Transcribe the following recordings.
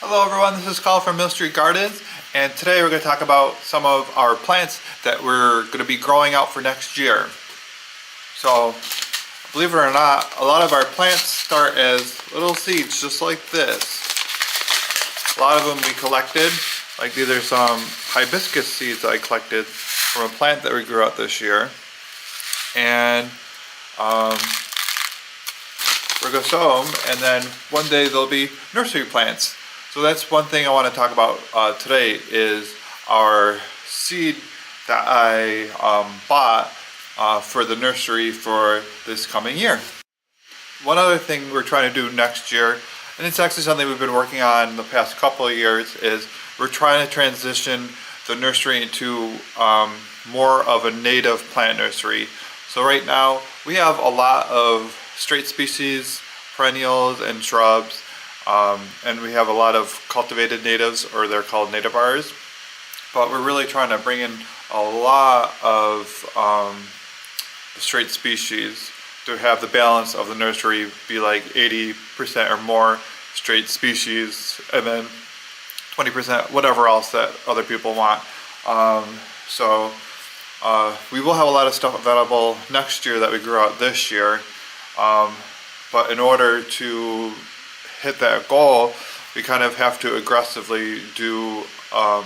Hello everyone, this is Carl from Nursery Gardens, and today we're going to talk about some of our plants that we're going to be growing out for next year. So, believe it or not, a lot of our plants start as little seeds just like this. A lot of them we collected, like these are some hibiscus seeds that I collected from a plant that we grew out this year. And we're going to sow them, and then one day they'll be nursery plants. So that's one thing I want to talk about today is our seed that I bought for the nursery for this coming year. One other thing we're trying to do next year, and it's actually something we've been working on the past couple of years, is we're trying to transition the nursery into more of a native plant nursery. So right now we have a lot of straight species, perennials, and shrubs. And we have a lot of cultivated natives, or they're called nativars, but we're really trying to bring in a lot of straight species to have the balance of the nursery be like 80% or more straight species, and then 20% whatever else that other people want. We will have a lot of stuff available next year that we grew out this year, but in order to hit that goal, we kind of have to aggressively do a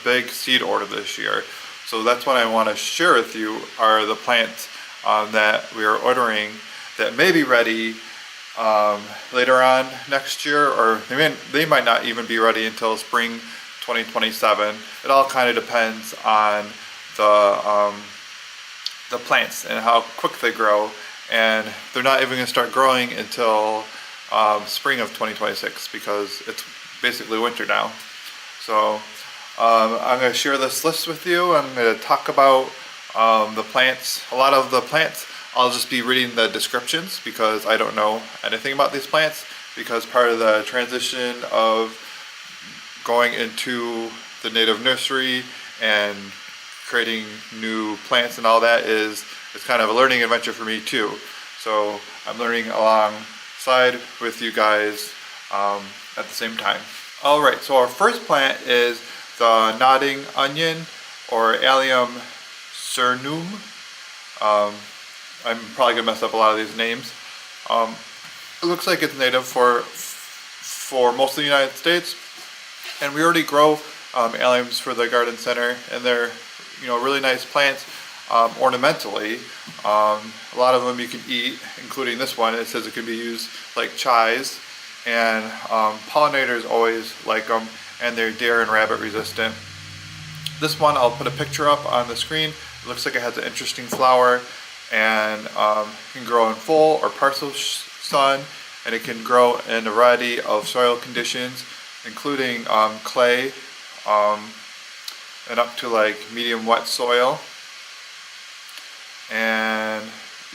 big seed order this year. So that's what I want to share with you are the plants that we are ordering that may be ready later on next year, or they might not even be ready until spring 2027. It all kind of depends on the plants and how quick they grow, and they're not even going to start growing until spring of 2026 because it's basically winter now. So I'm going to share this list with you. I'm going to talk about the plants. A lot of the plants I'll just be reading the descriptions because I don't know anything about these plants, because part of the transition of going into the native nursery and creating new plants and all that is kind of a learning adventure for me too. So I'm learning alongside with you guys at the same time. Alright, so our first plant is the nodding onion, or Allium cernuum. I'm probably going to mess up a lot of these names. It looks like it's native for most of the United States, and we already grow alliums for the garden center, and they're really nice plants ornamentally. A lot of them you can eat, including this one. It says it can be used like chives, and pollinators always like them, and they're deer and rabbit resistant. This one I'll put a picture up on the screen. It looks like it has an interesting flower, and can grow in full or partial sun, and it can grow in a variety of soil conditions, including clay and up to like medium wet soil, and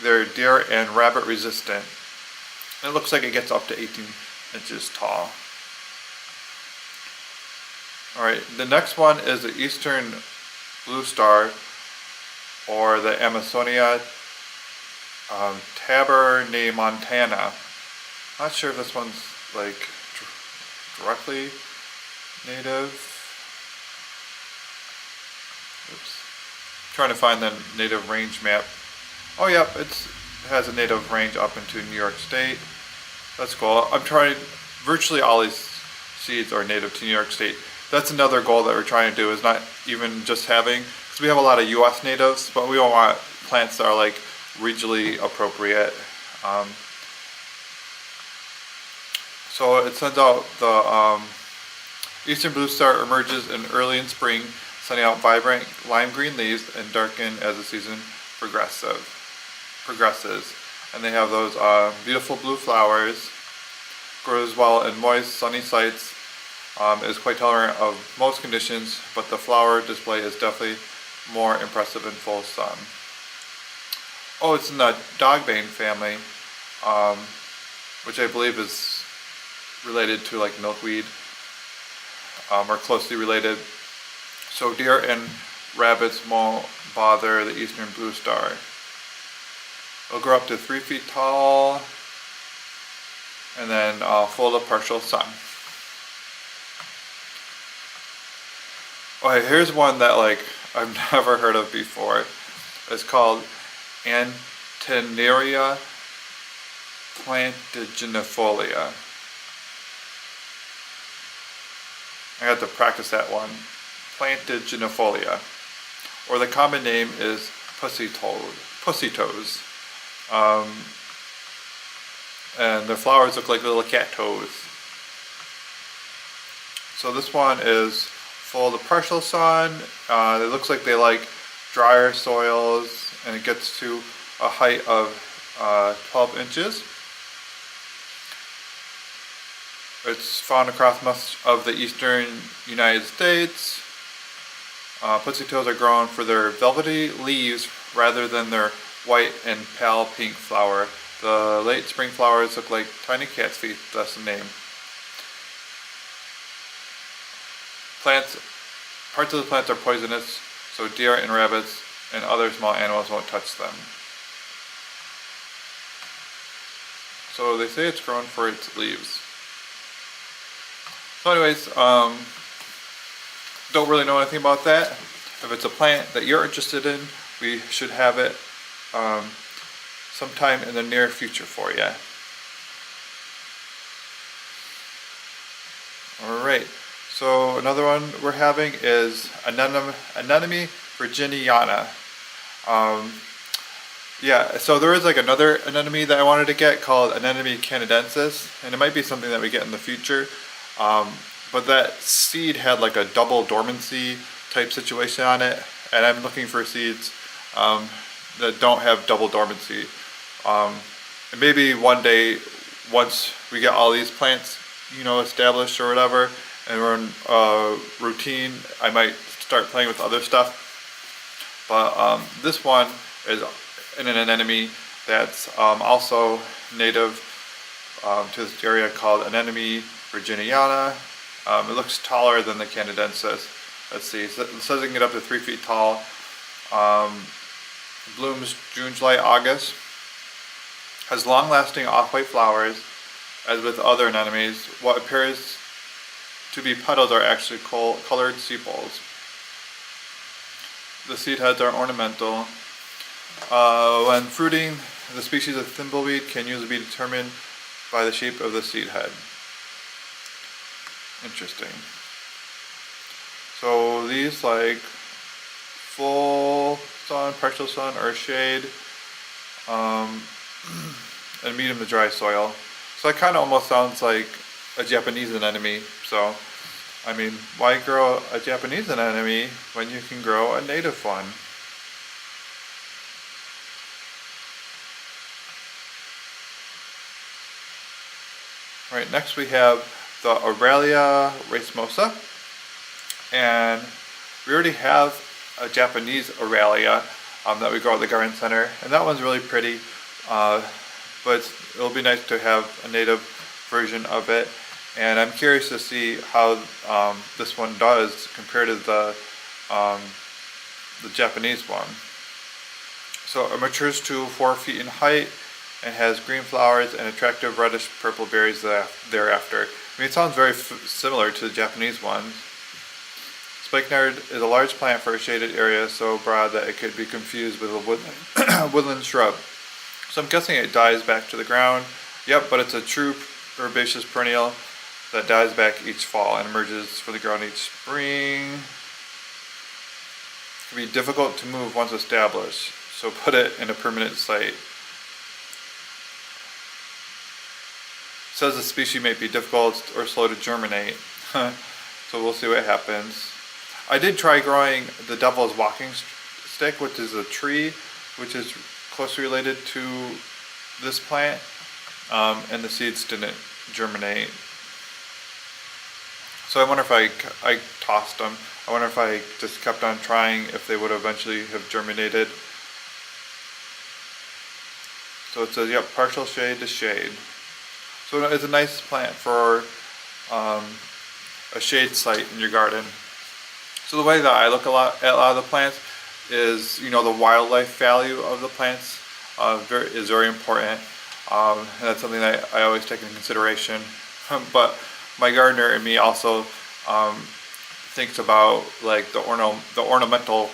they're deer and rabbit resistant. It looks like it gets up to 18 inches tall. Alright, the next one is the eastern blue star, or the Amsonia tabernaemontana. Not sure if this one's like directly native. Oops. Trying to find the native range map. Oh yep, it has a native range up into New York State. That's cool. Virtually all these seeds are native to New York State. That's another goal that we're trying to do, is not even just having, because we have a lot of US natives, but we don't want plants that are like regionally appropriate. So it sends out the eastern blue star emerges early in spring, sending out vibrant lime green leaves and darken as the season progresses. And they have those beautiful blue flowers. Grows well in moist, sunny sites. Is quite tolerant of most conditions, but the flower display is definitely more impressive in full sun. Oh, it's in the dogbane family, which I believe is related to like milkweed, or closely related. So deer and rabbits won't bother the eastern blue star. It'll grow up to 3 feet tall, and then full of partial sun. Okay, here's one that like I've never heard of before. It's called Antennaria plantaginifolia. I have to practice that one. Plantaginifolia. Or the common name is pussy toes. And their flowers look like little cat toes. So this one is full of partial sun. It looks like they like drier soils, and it gets to a height of 12 inches. It's found across much of the eastern United States. Pussy toes are grown for their velvety leaves rather than their white and pale pink flower. The late spring flowers look like tiny cat's feet, thus the name. Parts of the plants are poisonous, so deer and rabbits and other small animals won't touch them. So they say it's grown for its leaves. So anyways, don't really know anything about that. If it's a plant that you're interested in, we should have it sometime in the near future for you. Alright, so another one we're having is Anemone virginiana. Yeah, so there is like another anemone that I wanted to get called Anemone canadense, and it might be something that we get in the future. But that seed had like a double dormancy type situation on it, and I'm looking for seeds that don't have double dormancy. And maybe one day, once we get all these plants, established or whatever, and we're in routine, I might start playing with other stuff. But this one is an anemone that's also native to this area called Anemone virginiana. It looks taller than the canadense. Let's see, it says it can get up to 3 feet tall. Blooms June, July, August. Has long-lasting off-white flowers. As with other anemones, what appears to be petals are actually colored sepals. The seed heads are ornamental. When fruiting, the species of thimbleweed can usually be determined by the shape of the seed head. Interesting. So these like full sun, partial sun, or shade, and medium to dry soil. So that kind of almost sounds like a Japanese anemone. So, I mean, why grow a Japanese anemone when you can grow a native one? Right, next we have the Aralia racemosa, and we already have a Japanese Aralia that we grow at the garden center, and that one's really pretty, but it'll be nice to have a native version of it, and I'm curious to see how this one does compared to the Japanese one. So it matures to 4 feet in height and has green flowers and attractive reddish purple berries thereafter. I mean, it sounds very similar to the Japanese one. Spikenard is a large plant for a shaded area so broad that it could be confused with a woodland shrub. So I'm guessing it dies back to the ground. Yep, but it's a true herbaceous perennial that dies back each fall and emerges from the ground each spring. It can be difficult to move once established, so put it in a permanent site. Says the species may be difficult or slow to germinate, so we'll see what happens. I did try growing the devil's walking stick, which is a tree, which is closely related to this plant, and the seeds didn't germinate. So I wonder if I tossed them. I wonder if I just kept on trying, if they would eventually have germinated. So it says, yep, partial shade to shade. So it's a nice plant for a shade site in your garden. So the way that I look at a lot of the plants is, the wildlife value of the plants is very important. And that's something that I always take into consideration. But my gardener and me also thinks about like the ornamental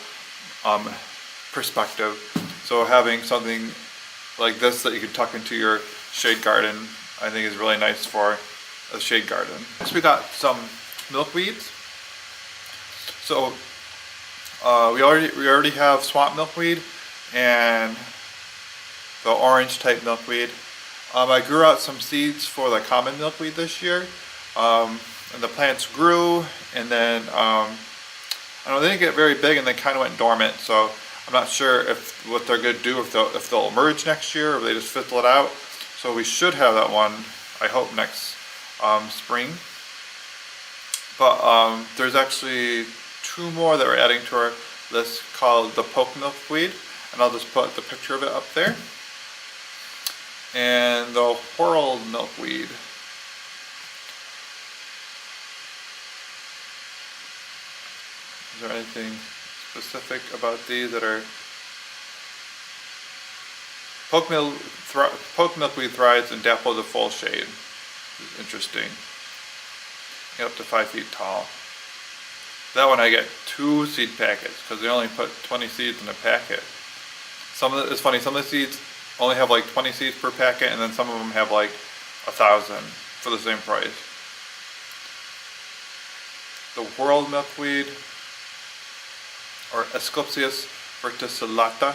perspective. So having something like this that you can tuck into your shade garden, I think is really nice for a shade garden. Next we got some milkweeds. So we already have swamp milkweed and the orange type milkweed. I grew out some seeds for the common milkweed this year, and the plants grew, and then I don't know, they didn't get very big, and they kind of went dormant. So I'm not sure what they're going to do, if they'll emerge next year, or if they just fizzle it out. So we should have that one, I hope, next spring. But there's actually 2 more that we're adding to our list called the poke milkweed, and I'll just put the picture of it up there. And the whorl milkweed. Is there anything specific about these that are... Poke milkweed thrives in dappled to full shade. It's interesting. Get up to 5 feet tall. That one I get 2 seed packets because they only put 20 seeds in a packet. It's funny, some of the seeds only have like 20 seeds per packet, and then some of them have like 1,000 for the same price. The whorl milkweed, or Asclepias verticillata.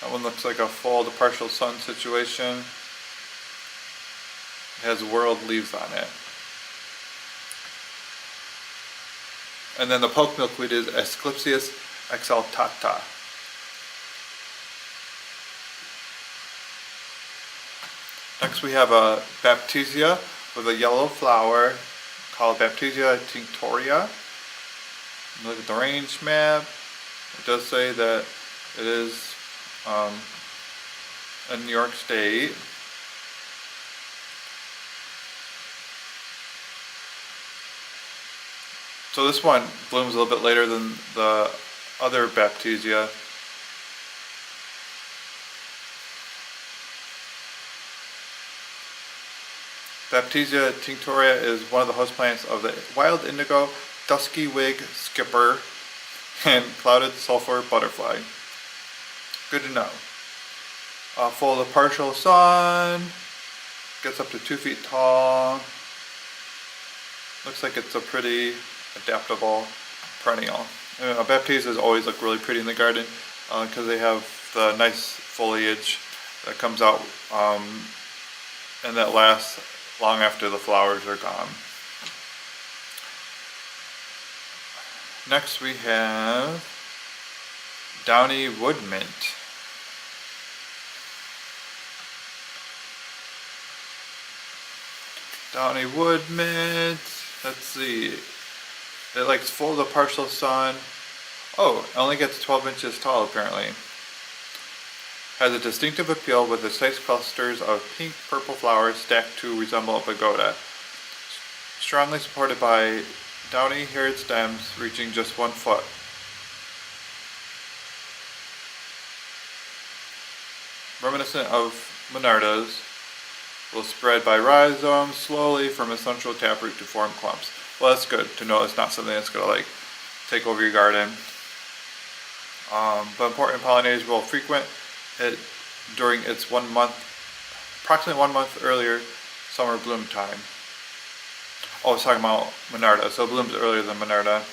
That one looks like a full to partial sun situation. It has whorled leaves on it. And then the poke milkweed is Asclepias exaltata. Next we have a Baptisia with a yellow flower called Baptisia tinctoria. Look at the range map. It does say that it is in New York State. So this one blooms a little bit later than the other Baptisia. Baptisia tinctoria is one of the host plants of the wild indigo, dusky wig skipper, and clouded sulfur butterfly. Good to know. Full to partial sun, gets up to 2 feet tall. Looks like it's a pretty adaptable perennial. Baptisias always look really pretty in the garden because they have the nice foliage that comes out and that lasts long after the flowers are gone. Next we have downy wood mint. Downy wood mint, let's see. It likes full to partial sun. Oh, it only gets 12 inches tall apparently. Has a distinctive appeal with its 6 clusters of pink purple flowers stacked to resemble a pagoda. Strongly supported by downy haired stems reaching just 1 foot. Reminiscent of monardas, will spread by rhizomes slowly from a central taproot to form clumps. Well, that's good to know it's not something that's going to like take over your garden. But important pollinators will frequent it during its approximately 1 month earlier summer bloom time. Oh, I was talking about monarda, so it blooms earlier than monarda.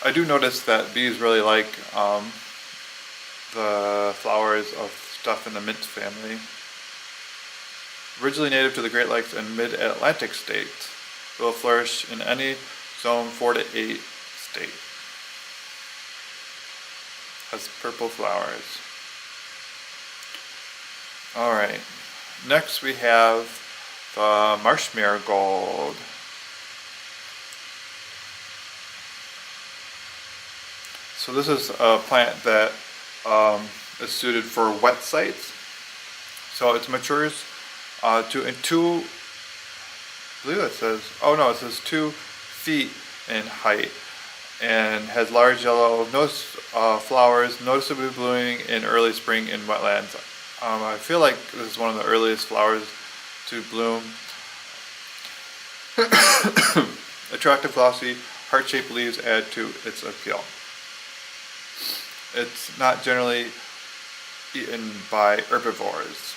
I do notice that bees really like the flowers of stuff in the mint family. Originally native to the Great Lakes and mid-Atlantic states, it will flourish in any zone 4 to 8 state. Has purple flowers. Alright, next we have the marsh marigold. So this is a plant that is suited for wet sites. So it matures to 2, I believe it says, oh no, it says 2 feet in height, and has large yellow flowers noticeably blooming in early spring in wetlands. I feel like this is one of the earliest flowers to bloom. Attractive, glossy, heart-shaped leaves add to its appeal. It's not generally eaten by herbivores.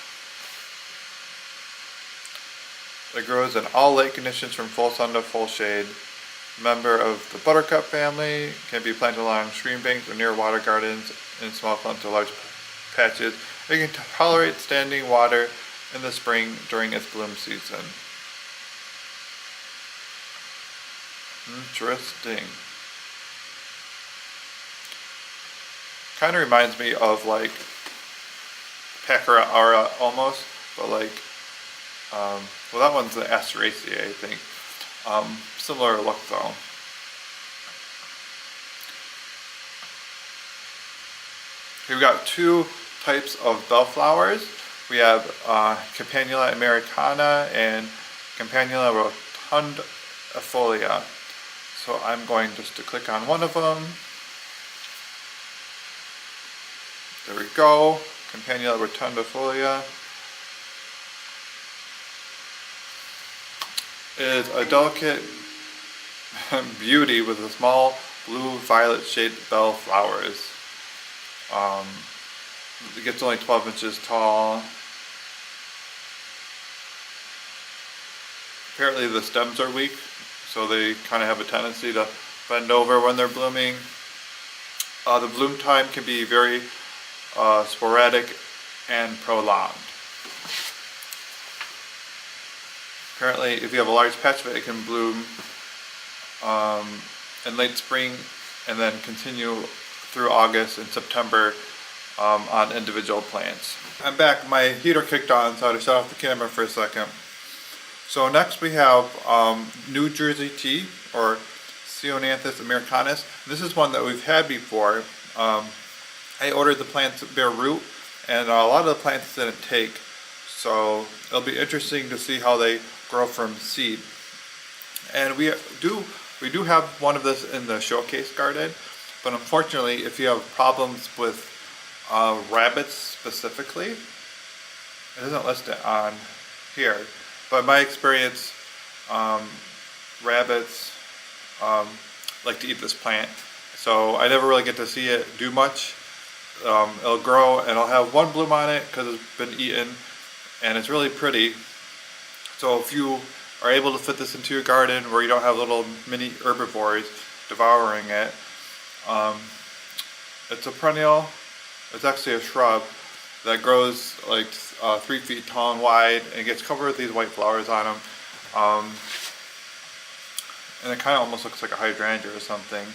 It grows in all light conditions from full sun to full shade. Member of the buttercup family, can be planted along stream banks or near water gardens in small clumps or large patches. It can tolerate standing water in the spring during its bloom season. Interesting. Kind of reminds me of like Pachyara almost, but like, well, that one's the Asteraceae, I think. Similar look though. We've got two types of bellflowers. We have Campanula americana and Campanula rotundifolia. So I'm going just to click on one of them. There we go, Campanula rotundifolia. Is a delicate beauty with a small blue-violet shaped bell flowers. It gets only 12 inches tall. Apparently the stems are weak, so they kind of have a tendency to bend over when they're blooming. The bloom time can be very sporadic and prolonged. Apparently, if you have a large patch of it, it can bloom in late spring and then continue through August and September on individual plants. I'm back. My heater kicked on, so I had to shut off the camera for a second. So next we have New Jersey tea, or Ceanothus americanus. This is one that we've had before. I ordered the plants bare root, and a lot of the plants didn't take. So it'll be interesting to see how they grow from seed. And we do have one of this in the showcase garden, but unfortunately, if you have problems with rabbits specifically, it doesn't list it on here. But in my experience, rabbits like to eat this plant, so I never really get to see it do much. It'll grow and it'll have one bloom on it because it's been eaten, and it's really pretty. So if you are able to fit this into your garden where you don't have little mini herbivores devouring it, it's a perennial. It's actually a shrub that grows like 3 feet tall and wide, and it gets covered with these white flowers on them. And it kind of almost looks like a hydrangea or something.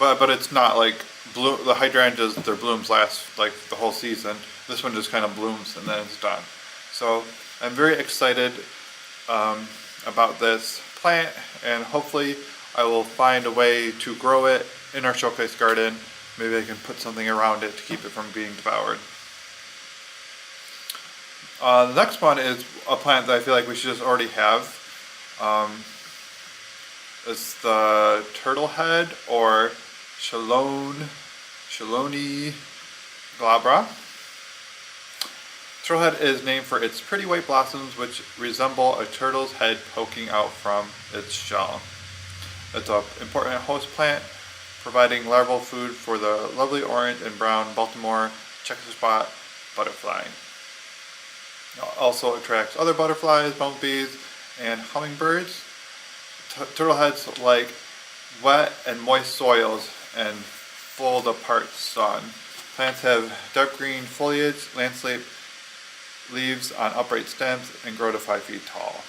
But it's not like the hydrangeas, their blooms last like the whole season. This one just kind of blooms and then it's done. So I'm very excited about this plant, and hopefully I will find a way to grow it in our showcase garden. Maybe I can put something around it to keep it from being devoured. The next one is a plant that I feel like we should just already have. It's the turtlehead, or Chelone glabra. Turtlehead is named for its pretty white blossoms, which resemble a turtle's head poking out from its shell. It's an important host plant, providing larval food for the lovely orange and brown Baltimore checker spot butterfly. It also attracts other butterflies, bumblebees, and hummingbirds. Turtleheads like wet and moist soils and full to part sun. Plants have dark green foliage, landscape leaves on upright stems, and grow to 5 feet tall.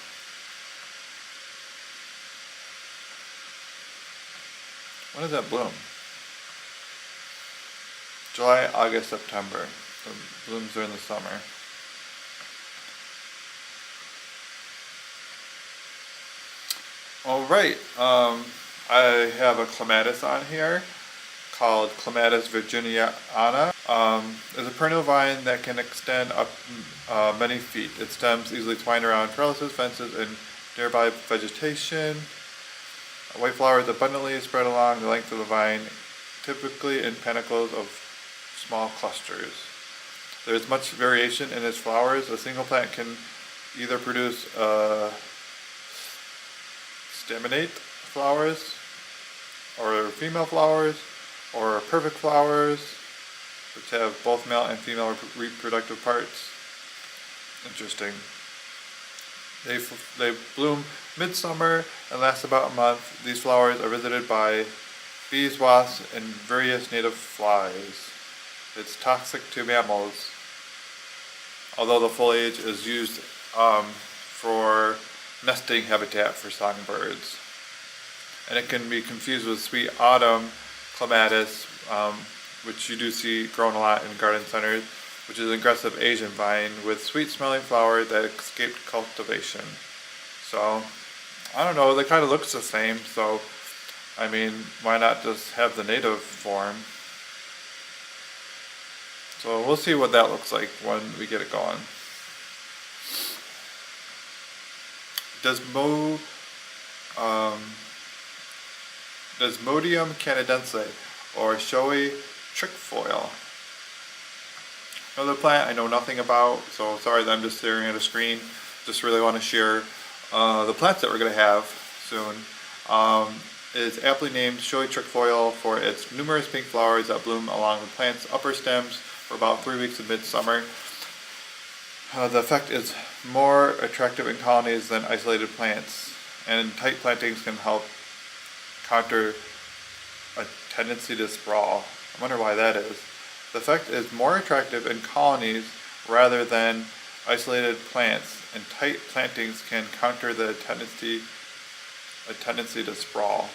When does that bloom? July, August, September. So it blooms during the summer. Alright, I have a Clematis on here called Clematis virginiana. It's a perennial vine that can extend up many feet. Its stems easily twine around trellises, fences, and nearby vegetation. White flowers abundantly spread along the length of the vine, typically in panicles of small clusters. There's much variation in its flowers. A single plant can either produce staminate flowers, or female flowers, or perfect flowers, which have both male and female reproductive parts. Interesting. They bloom midsummer and last about a month. These flowers are visited by bees, wasps, and various native flies. It's toxic to mammals, although the foliage is used for nesting habitat for songbirds. And it can be confused with sweet autumn clematis, which you do see grown a lot in garden centers, which is an aggressive Asian vine with sweet smelling flower that escaped cultivation. So, I don't know, they kind of looks the same, so, I mean, why not just have the native form? So we'll see what that looks like when we get it going. Desmodium canadense, or showy trickfoil. Another plant I know nothing about, so sorry that I'm just staring at a screen. Just really want to share the plants that we're going to have soon. Is aptly named showy trickfoil for its numerous pink flowers that bloom along the plant's upper stems for about 3 weeks of midsummer. The effect is more attractive in colonies than isolated plants, and tight plantings can help counter a tendency to sprawl. I wonder why that is. The effect is more attractive in colonies rather than isolated plants, and tight plantings can counter the tendency to sprawl.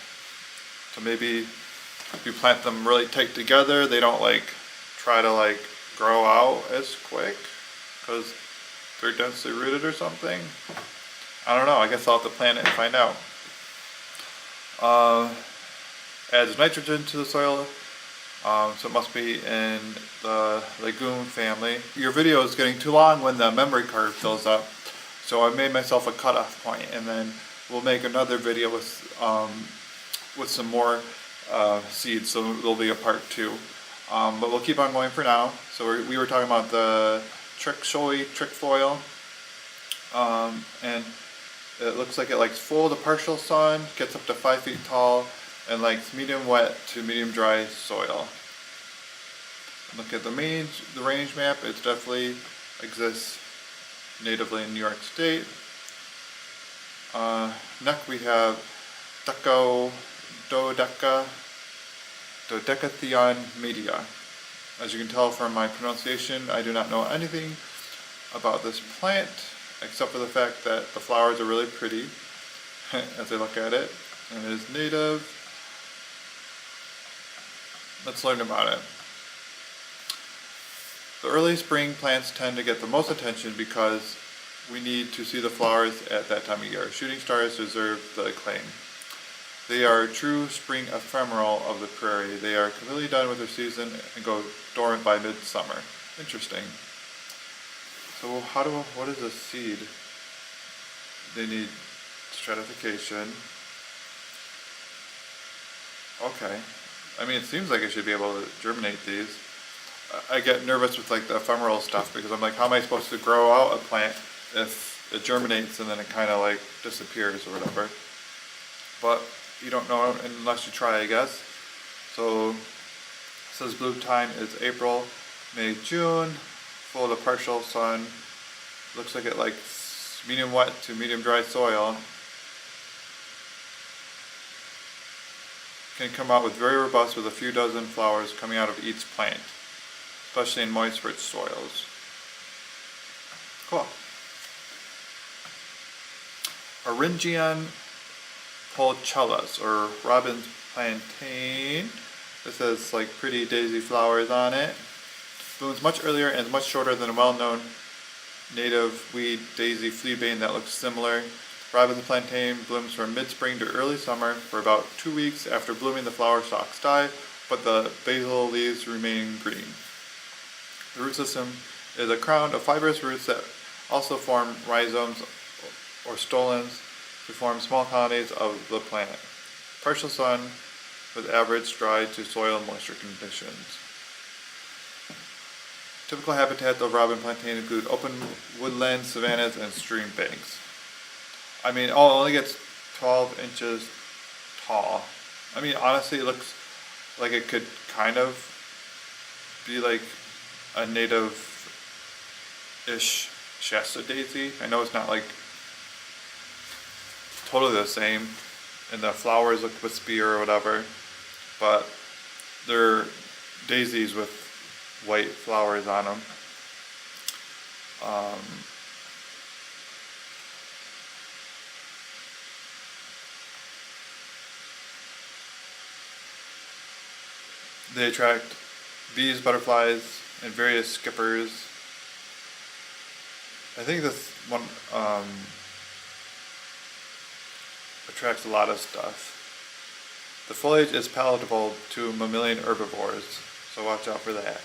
So maybe if you plant them really tight together, they don't try to grow out as quick because they're densely rooted or something. I don't know. I guess I'll have to plant it and find out. Adds nitrogen to the soil, so it must be in the legume family. Your video is getting too long when the memory card fills up, so I made myself a cutoff point, and then we'll make another video with some more seeds, so there'll be a part 2. But we'll keep on going for now. So we were talking about the showy trickfoil, and it looks like it likes full to partial sun, gets up to 5 feet tall, and likes medium wet to medium dry soil. Look at the range map. It definitely exists natively in New York State. Next we have Dodecatheon media. As you can tell from my pronunciation, I do not know anything about this plant, except for the fact that the flowers are really pretty as I look at it, and it is native. Let's learn about it. The early spring plants tend to get the most attention because we need to see the flowers at that time of year. Shooting stars deserve the acclaim. They are true spring ephemeral of the prairie. They are completely done with their season and go dormant by midsummer. Interesting. So what is a seed? They need stratification. Okay. I mean, it seems like I should be able to germinate these. I get nervous with the ephemeral stuff because I'm like, how am I supposed to grow out a plant if it germinates and then it kind of disappears or whatever? But you don't know unless you try, I guess. So it says bloom time is April, May, June, full to partial sun. Looks like it likes medium wet to medium dry soil. Can come out with very robust with a few dozen flowers coming out of each plant, especially in moist, rich soils. Cool. Orangian polcellus, or robin's plantain. This has pretty daisy flowers on it. Blooms much earlier and is much shorter than a well-known native weed daisy fleabane that looks similar. Robin's plantain blooms from mid-spring to early summer. For about 2 weeks after blooming, the flower stalks die, but the basal leaves remain green. The root system is a crown of fibrous roots that also form rhizomes or stolons to form small colonies of the plant. Partial sun with average dry to soil moisture conditions. Typical habitats of robin plantain include open woodlands, savannas, and stream banks. I mean, oh, it only gets 12 inches tall. I mean, honestly, it looks like it could kind of be like a native-ish Shasta daisy. I know it's not like totally the same, and the flowers look wispy or whatever, but they're daisies with white flowers on them. They attract bees, butterflies, and various skippers. I think this one attracts a lot of stuff. The foliage is palatable to mammalian herbivores, so watch out for that.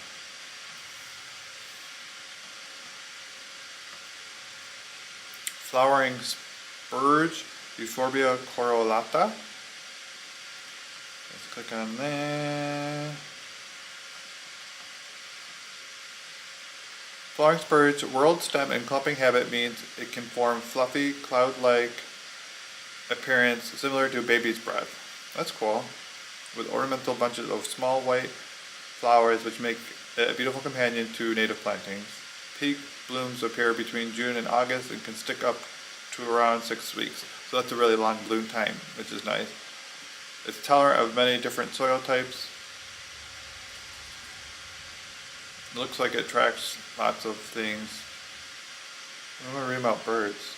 Flowering spurge, Euphorbia corolata. Let's click on that. Flowering spurge, whorled stem and clumping habit means it can form fluffy, cloud-like appearance similar to baby's breath. That's cool. With ornamental bunches of small white flowers which make it a beautiful companion to native plantings. Peak blooms appear between June and August and can stick up to around 6 weeks. So that's a really long bloom time, which is nice. It's tolerant of many different soil types. It looks like it attracts lots of things. I'm going to read about birds.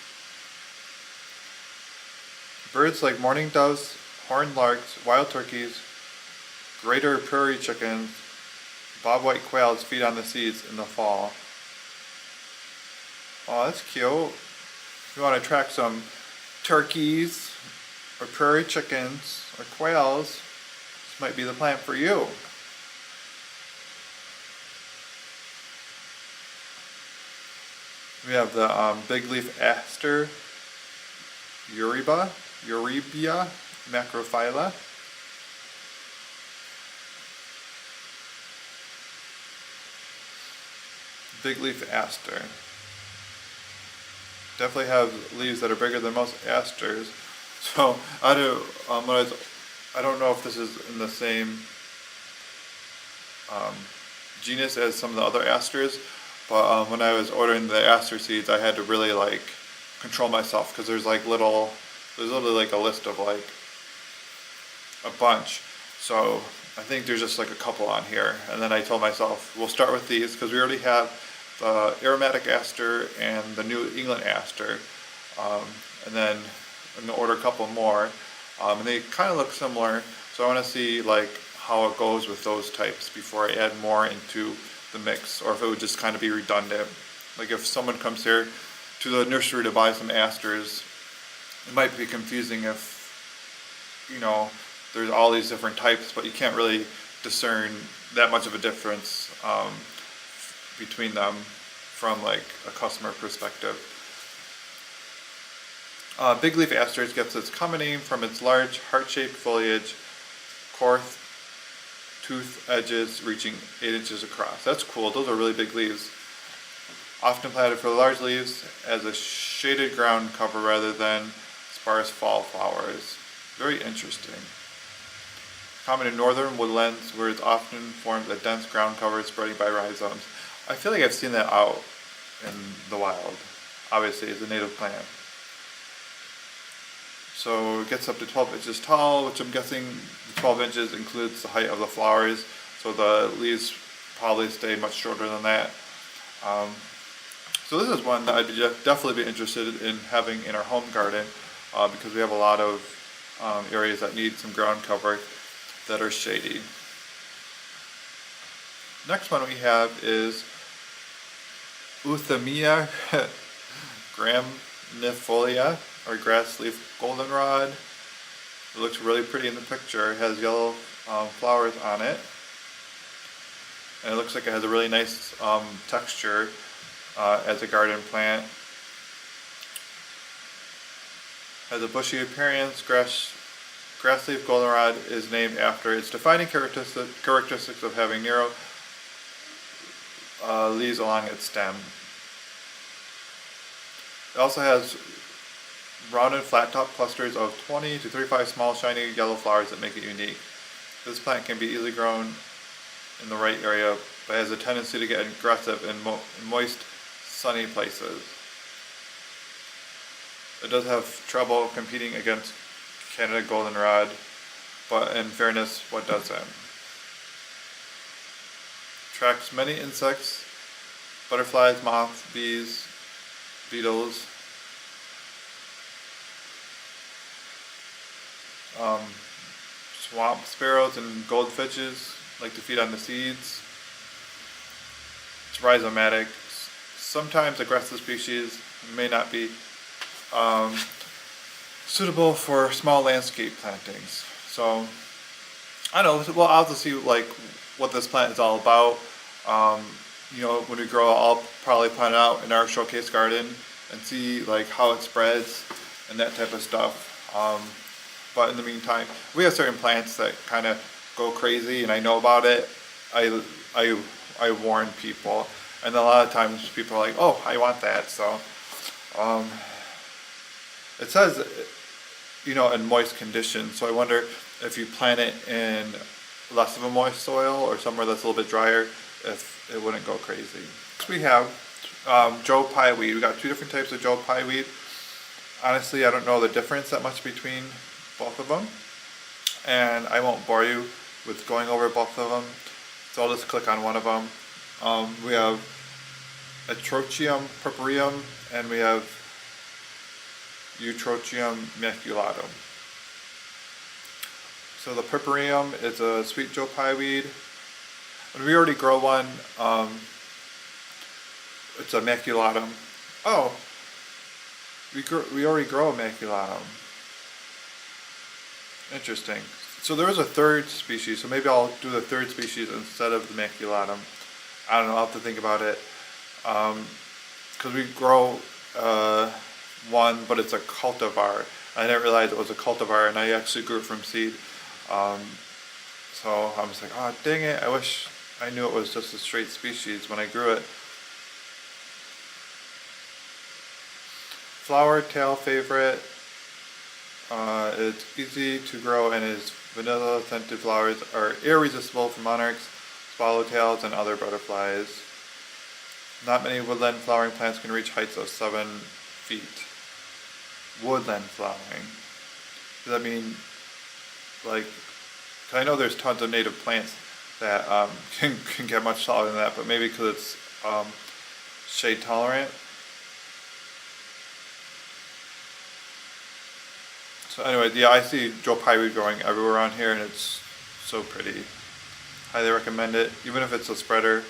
Birds like mourning doves, horned larks, wild turkeys, greater prairie chickens, bobwhite quails feed on the seeds in the fall. Oh, that's cute. If you want to attract some turkeys or prairie chickens or quails, this might be the plant for you. We have the big leaf aster, Eurybia macrophylla. Big leaf aster. Definitely have leaves that are bigger than most asters. So I don't know if this is in the same genus as some of the other asters, but when I was ordering the aster seeds, I had to really like control myself because there's literally like a list of like a bunch. So I think there's just like a couple on here, and then I told myself we'll start with these because we already have the aromatic aster and the New England aster, and then I'm gonna order a couple more, and they kind of look similar. So I want to see like how it goes with those types before I add more into the mix, or if it would just kind of be redundant. Like if someone comes here to the nursery to buy some asters, it might be confusing if, you know, there's all these different types, but you can't really discern that much of a difference between them from like a customer perspective. Big leaf asters gets its common name from its large heart-shaped foliage, coarse tooth edges reaching 8 inches across. That's cool. Those are really big leaves. Often planted for large leaves as a shaded ground cover rather than sparse fall flowers. Very interesting. Common in northern woodlands where it often forms a dense ground cover spreading by rhizomes. I feel like I've seen that out in the wild. Obviously, it's a native plant. So it gets up to 12 inches tall, which I'm guessing the 12 inches includes the height of the flowers. So the leaves probably stay much shorter than that. So this is one that I'd definitely be interested in having in our home garden because we have a lot of areas that need some ground cover that are shady. Next one we have is Euthymia graminefolia, or grass leaf goldenrod. It looks really pretty in the picture. It has yellow flowers on it, and it looks like it has a really nice texture as a garden plant. Has a bushy appearance. Grass leaf goldenrod is named after its defining characteristics of having narrow leaves along its stem. It also has rounded flat top clusters of 20 to 35 small shiny yellow flowers that make it unique. This plant can be easily grown in the right area, but has a tendency to get aggressive in moist, sunny places. It does have trouble competing against Canada goldenrod, but in fairness, what doesn't? Attracts many insects, butterflies, moths, bees, beetles, swamp sparrows and goldfinches like to feed on the seeds. It's rhizomatic. Sometimes aggressive species may not be suitable for small landscape plantings. So I don't know. Well, I'll have to see like what this plant is all about. You know, when we grow, I'll probably plant it out in our showcase garden and see like how it spreads and that type of stuff. But in the meantime, we have certain plants that kind of go crazy, and I know about it. I warn people, and a lot of times people are like, "Oh, I want that." So it says, you know, in moist conditions. So I wonder if you plant it in less of a moist soil or somewhere that's a little bit drier, if it wouldn't go crazy. Next we have Joe Pye weed. We got two different types of Joe Pye weed. Honestly, I don't know the difference that much between both of them, and I won't bore you with going over both of them, so I'll just click on one of them. We have Atrochium purpureum and we have Eutrochium maculatum. So the purpureum is a sweet Joe Pye weed, and we already grow one. It's a maculatum. Oh, we already grow a maculatum. Interesting. So there is a third species, so maybe I'll do the third species instead of the maculatum. I don't know, I'll have to think about it. Because we grow one, but it's a cultivar. I didn't realize it was a cultivar, and I actually grew it from seed. So I was like, oh dang it, I wish I knew it was just a straight species when I grew it. Flower tail favorite. It's easy to grow, and its vanilla scented flowers are irresistible for monarchs, swallowtails, and other butterflies. Not many woodland flowering plants can reach heights of 7 feet. Woodland flowering. Does that mean, like, I know there's tons of native plants that can get much taller than that, but maybe because it's shade tolerant. So anyway, yeah, I see Joe Pye weed growing everywhere around here, and it's so pretty. Highly recommend it. Even if it's a spreader,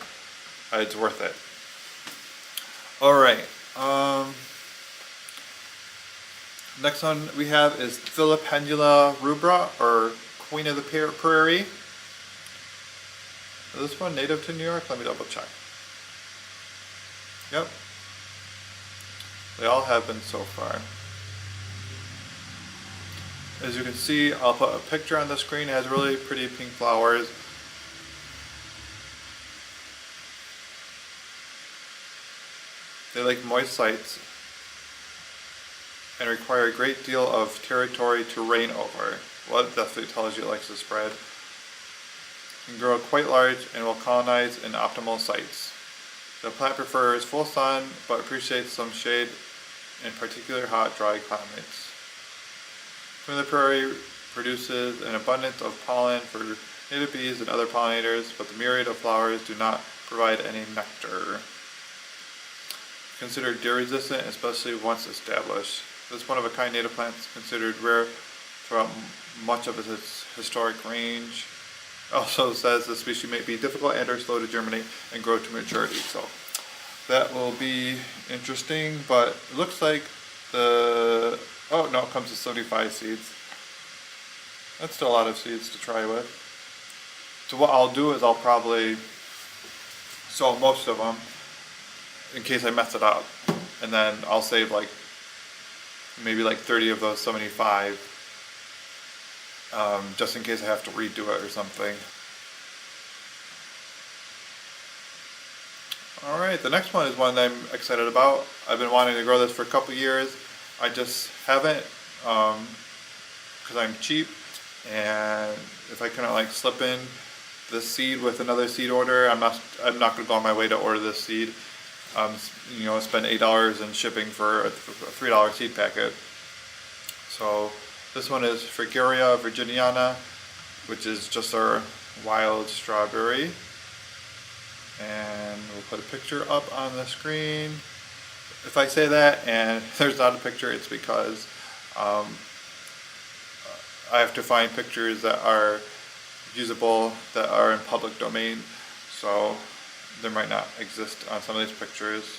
it's worth it. Alright, next one we have is Filipendula rubra, or Queen of the Prairie. Is this one native to New York? Let me double check. Yep. They all have been so far. As you can see, I'll put a picture on the screen. It has really pretty pink flowers. They like moist sites and require a great deal of territory to reign over. Well, it definitely tells you it likes to spread. Can grow quite large and will colonize in optimal sites. The plant prefers full sun, but appreciates some shade in particular hot, dry climates. Queen of the Prairie produces an abundance of pollen for native bees and other pollinators, but the myriad of flowers do not provide any nectar. Considered deer resistant, especially once established. This one-of-a-kind native plant is considered rare throughout much of its historic range. It also says the species may be difficult and or slow to germinate and grow to maturity. So that will be interesting, but it looks like the, oh no, it comes with 75 seeds. That's still a lot of seeds to try with. So what I'll do is I'll probably sow most of them in case I mess it up, and then I'll save like maybe like 30 of those 75 just in case I have to redo it or something. Alright, the next one is one that I'm excited about. I've been wanting to grow this for a couple years. I just haven't, because I'm cheap, and if I couldn't like slip in this seed with another seed order, I'm not going to go on my way to order this seed. You know, spend $8 in shipping for a $3 seed packet. So this one is virginiana, which is just our wild strawberry. And we'll put a picture up on the screen. If I say that and there's not a picture, it's because I have to find pictures that are usable, that are in public domain. So there might not exist on some of these pictures.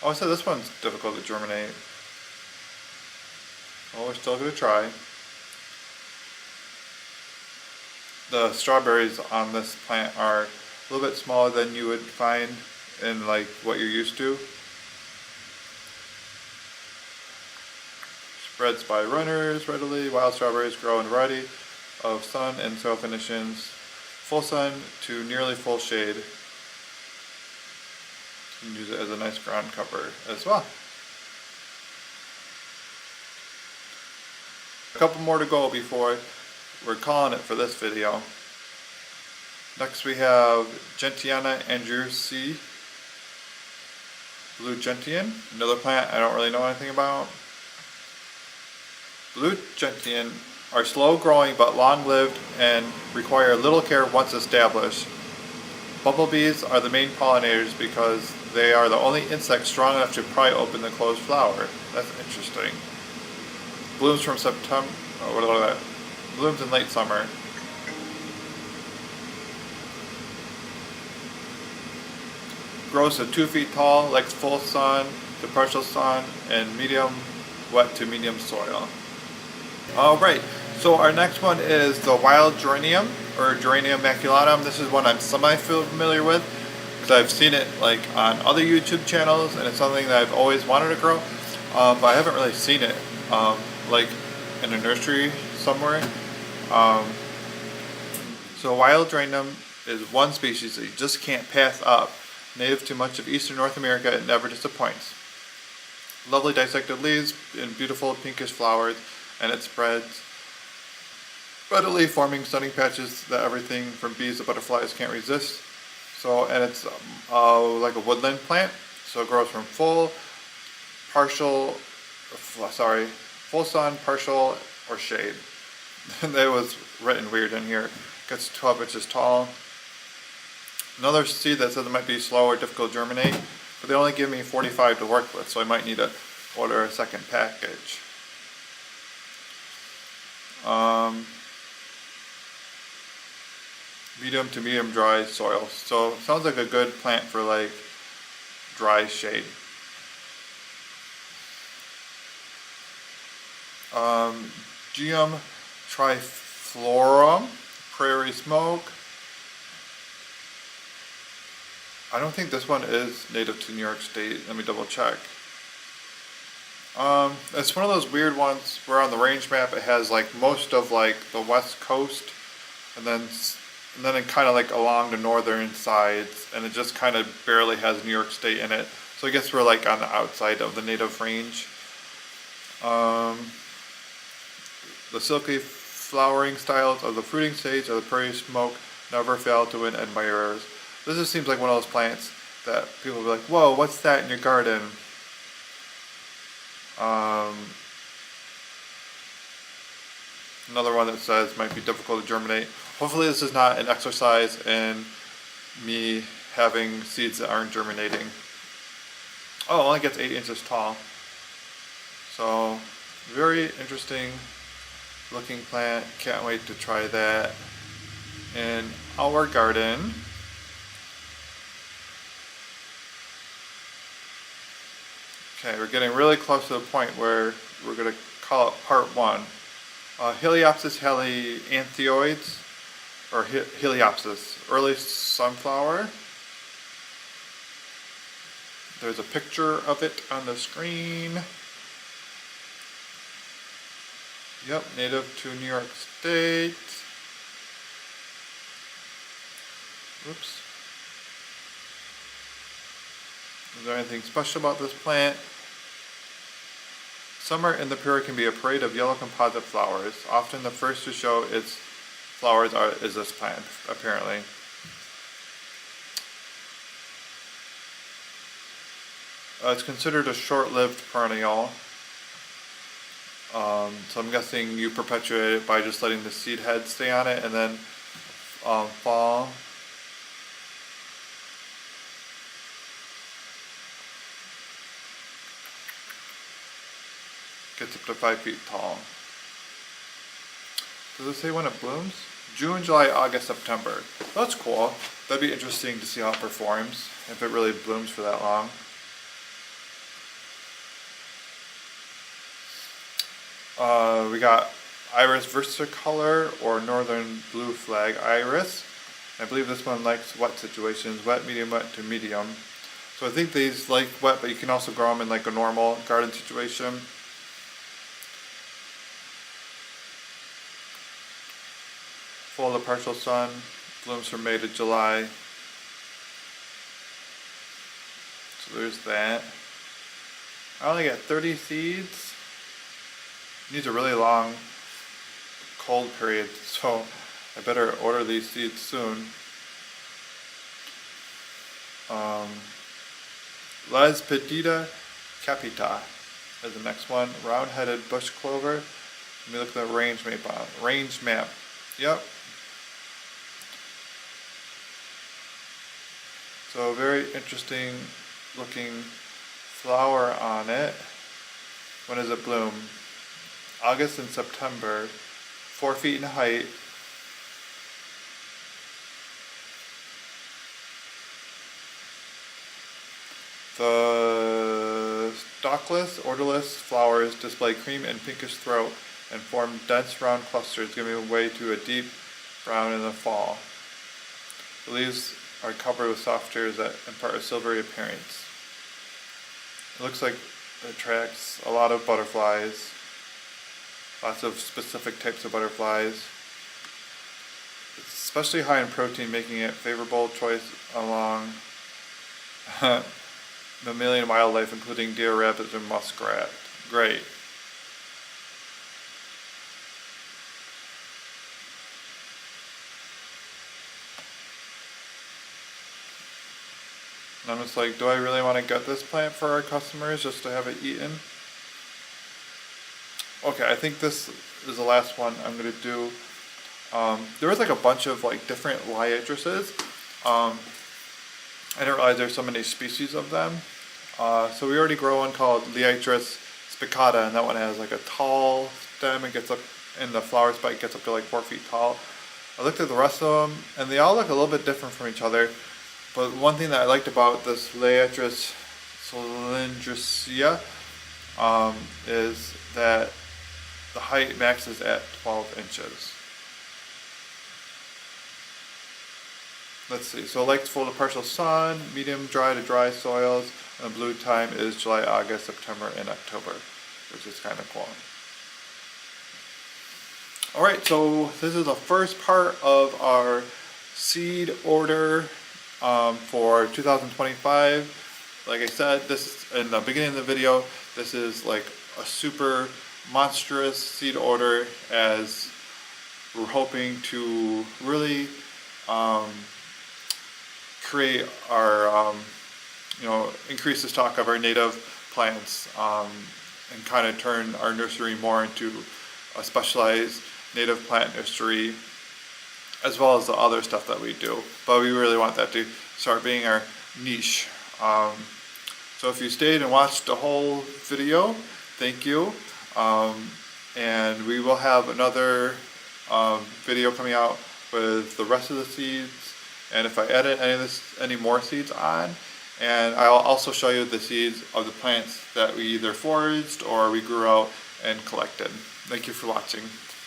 Oh, so this one's difficult to germinate. Well, we're still going to try. The strawberries on this plant are a little bit smaller than you would find in like what you're used to. Spreads by runners readily. Wild strawberries grow in a variety of sun and soil conditions, full sun to nearly full shade. You can use it as a nice ground cover as well. A couple more to go before we're calling it for this video. Next we have Gentiana andrewsi, blue gentian, another plant I don't really know anything about. Blue gentian are slow growing but long lived and require little care once established. Bumblebees are the main pollinators because they are the only insect strong enough to pry open the closed flower. That's interesting. Blooms from September, blooms in late summer. Grows to 2 feet tall, likes full sun to partial sun, and medium wet to medium soil. Alright, so our next one is the wild geranium, or Geranium maculatum. This is one I'm semi-familiar with, because I've seen it like on other YouTube channels, and it's something that I've always wanted to grow, but I haven't really seen it like in a nursery somewhere. So wild geranium is one species that you just can't pass up. Native to much of eastern North America, it never disappoints. Lovely dissected leaves and beautiful pinkish flowers, and it spreads readily, forming stunning patches that everything from bees to butterflies can't resist. So, and it's like a woodland plant, so it grows from full sun, partial, or shade. That was written weird in here. Gets 12 inches tall. Another seed that says it might be slow or difficult to germinate, but they only give me 45 to work with, so I might need to order a second package. Medium to medium dry soil. So sounds like a good plant for like dry shade. Geum triflorum, prairie smoke. I don't think this one is native to New York State. Let me double check. It's one of those weird ones where on the range map it has like most of like the west coast, and then it kind of like along the northern sides, and it just kind of barely has New York State in it. So I guess we're like on the outside of the native range. The silky flowering styles of the fruiting stage of the prairie smoke never fail to win admirers. This just seems like one of those plants that people will be like, whoa, what's that in your garden? Another one that says might be difficult to germinate. Hopefully this is not an exercise in me having seeds that aren't germinating. Oh, it only gets 8 inches tall. So, very interesting looking plant. Can't wait to try that in our garden. Okay, we're getting really close to the point where we're going to call it part 1. Heliopsis helianthioids, or Heliopsis, early sunflower. There's a picture of it on the screen. Yep, native to New York State. Oops. Is there anything special about this plant? Summer in the period can be a parade of yellow composite flowers. Often the first to show its flowers is this plant, apparently. It's considered a short-lived perennial. So I'm guessing you perpetuate it by just letting the seed head stay on it and then fall. Gets up to 5 feet tall. Does it say when it blooms? June, July, August, September. That's cool. That'd be interesting to see how it performs, if it really blooms for that long. We got Iris versicolor or northern blue flag iris. I believe this one likes wet situations, wet, medium wet to medium. So I think these like wet, but you can also grow them in like a normal garden situation. Full of partial sun, blooms from May to July. So there's that. I only got 30 seeds. Needs a really long cold period, so I better order these seeds soon. Les Petita Capita is the next one. Round-headed bush clover. Let me look at the range map. Yep. So very interesting looking flower on it. When does it bloom? August and September. 4 feet in height. The stalkless, orderless flowers display cream and pinkish throat and form dense round clusters, giving way to a deep brown in the fall. The leaves are covered with soft hairs that impart a silvery appearance. It looks like it attracts a lot of butterflies, lots of specific types of butterflies. It's especially high in protein, making it a favorable choice along mammalian wildlife, including deer, rabbits, and muskrat. Great. And I'm just like, do I really want to get this plant for our customers just to have it eaten? Okay, I think this is the last one I'm going to do. There was like a bunch of like different liatrices. I didn't realize there's so many species of them. So we already grow one called Liatris spicata, and that one has like a tall stem. It gets up, and the flower spike gets up to like 4 feet tall. I looked at the rest of them, and they all look a little bit different from each other. But one thing that I liked about this Liatris cylindrica is that the height maxes at 12 inches. Let's see, so it likes full to partial sun, medium dry to dry soils, and the bloom time is July, August, September, and October, which is kind of cool. Alright, so this is the first part of our seed order for 2025. Like I said, this in the beginning of the video, this is like a super monstrous seed order, as we're hoping to really create our increase the stock of our native plants and kind of turn our nursery more into a specialized native plant nursery, as well as the other stuff that we do. But we really want that to start being our niche. So if you stayed and watched the whole video, thank you. And we will have another video coming out with the rest of the seeds, and if I edit any more seeds on, and I'll also show you the seeds of the plants that we either foraged or we grew out and collected. Thank you for watching.